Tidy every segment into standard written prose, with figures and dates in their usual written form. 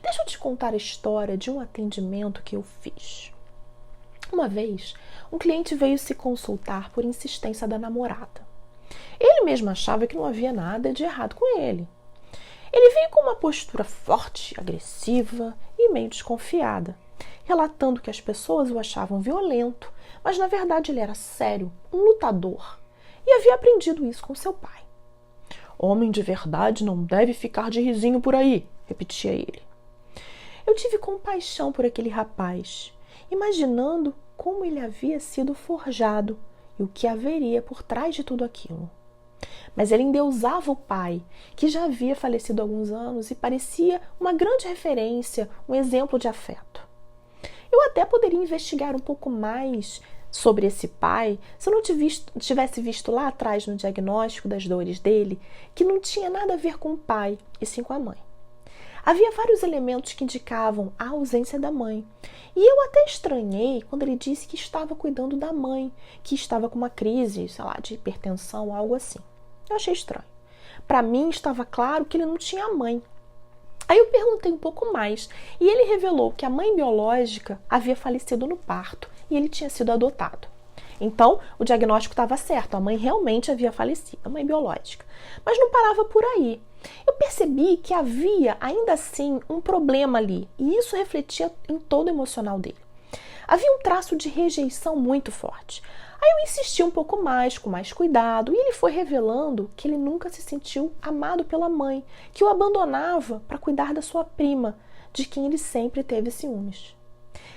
Deixa eu te contar a história de um atendimento que eu fiz. Uma vez, um cliente veio se consultar por insistência da namorada. Ele mesmo achava que não havia nada de errado com ele. Ele veio com uma postura forte, agressiva e meio desconfiada, relatando que as pessoas o achavam violento, mas na verdade ele era sério, um lutador, e havia aprendido isso com seu pai. Homem de verdade não deve ficar de risinho por aí, repetia ele. Eu tive compaixão por aquele rapaz, imaginando como ele havia sido forjado e o que haveria por trás de tudo aquilo. Mas ele endeusava o pai, que já havia falecido há alguns anos e parecia uma grande referência, um exemplo de afeto. Eu até poderia investigar um pouco mais sobre esse pai se eu não tivesse visto lá atrás no diagnóstico das dores dele que não tinha nada a ver com o pai, e sim com a mãe. Havia vários elementos que indicavam a ausência da mãe. E eu até estranhei quando ele disse que estava cuidando da mãe, que estava com uma crise, sei lá, de hipertensão, algo assim. Eu achei estranho. Para mim, estava claro que ele não tinha mãe. Aí eu perguntei um pouco mais e ele revelou que a mãe biológica havia falecido no parto e ele tinha sido adotado. Então, o diagnóstico estava certo, a mãe realmente havia falecido, a mãe biológica. Mas não parava por aí. Eu percebi que havia, ainda assim, um problema ali, e isso refletia em todo o emocional dele. Havia um traço de rejeição muito forte. Aí eu insisti um pouco mais, com mais cuidado, e ele foi revelando que ele nunca se sentiu amado pela mãe, que o abandonava para cuidar da sua prima, de quem ele sempre teve ciúmes.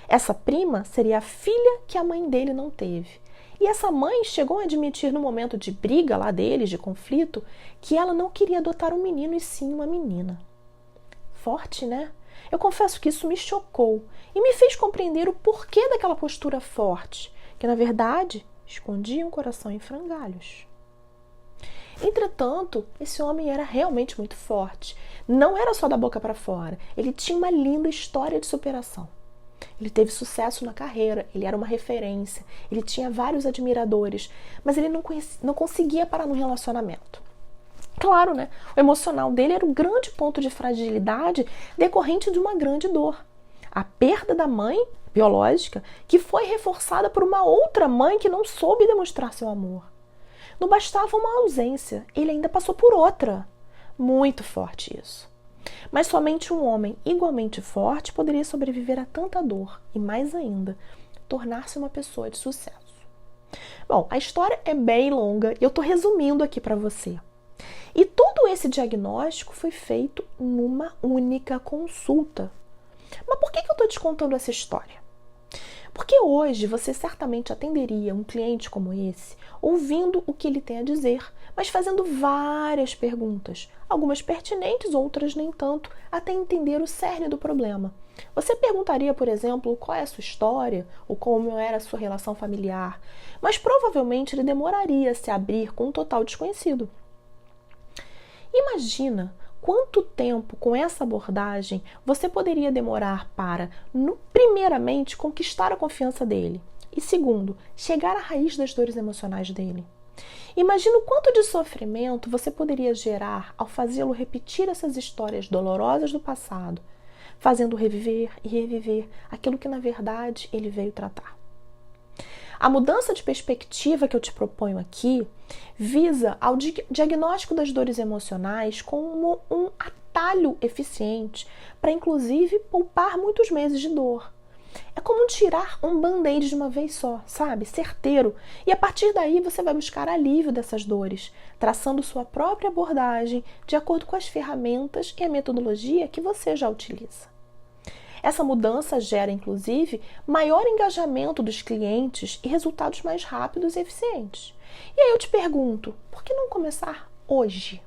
Essa prima seria a filha que a mãe dele não teve. E essa mãe chegou a admitir no momento de briga lá deles, de conflito, que ela não queria adotar um menino e sim uma menina. Forte, né? Eu confesso que isso me chocou e me fez compreender o porquê daquela postura forte, que na verdade escondia um coração em frangalhos. Entretanto, esse homem era realmente muito forte. Não era só da boca para fora, ele tinha uma linda história de superação. Ele teve sucesso na carreira, ele era uma referência, ele tinha vários admiradores, mas ele não conseguia parar no relacionamento. Claro, né? O emocional dele era um grande ponto de fragilidade decorrente de uma grande dor. A perda da mãe biológica, que foi reforçada por uma outra mãe que não soube demonstrar seu amor. Não bastava uma ausência, ele ainda passou por outra. Muito forte isso. Mas somente um homem igualmente forte poderia sobreviver a tanta dor e, mais ainda, tornar-se uma pessoa de sucesso. Bom, a história é bem longa e eu estou resumindo aqui para você. E todo esse diagnóstico foi feito numa única consulta. Mas por que eu estou te contando essa história? Porque hoje você certamente atenderia um cliente como esse, ouvindo o que ele tem a dizer, mas fazendo várias perguntas, algumas pertinentes, outras nem tanto, até entender o cerne do problema. Você perguntaria, por exemplo, qual é a sua história, ou como era a sua relação familiar, mas provavelmente ele demoraria a se abrir com um total desconhecido. Imagina quanto tempo com essa abordagem você poderia demorar para, primeiramente, conquistar a confiança dele e, segundo, chegar à raiz das dores emocionais dele. Imagina o quanto de sofrimento você poderia gerar ao fazê-lo repetir essas histórias dolorosas do passado, fazendo reviver e reviver aquilo que, na verdade, ele veio tratar. A mudança de perspectiva que eu te proponho aqui visa ao diagnóstico das dores emocionais como um atalho eficiente para, inclusive, poupar muitos meses de dor. É como tirar um band-aid de uma vez só, sabe? Certeiro. E a partir daí você vai buscar alívio dessas dores, traçando sua própria abordagem de acordo com as ferramentas e a metodologia que você já utiliza. Essa mudança gera, inclusive, maior engajamento dos clientes e resultados mais rápidos e eficientes. E aí eu te pergunto, por que não começar hoje?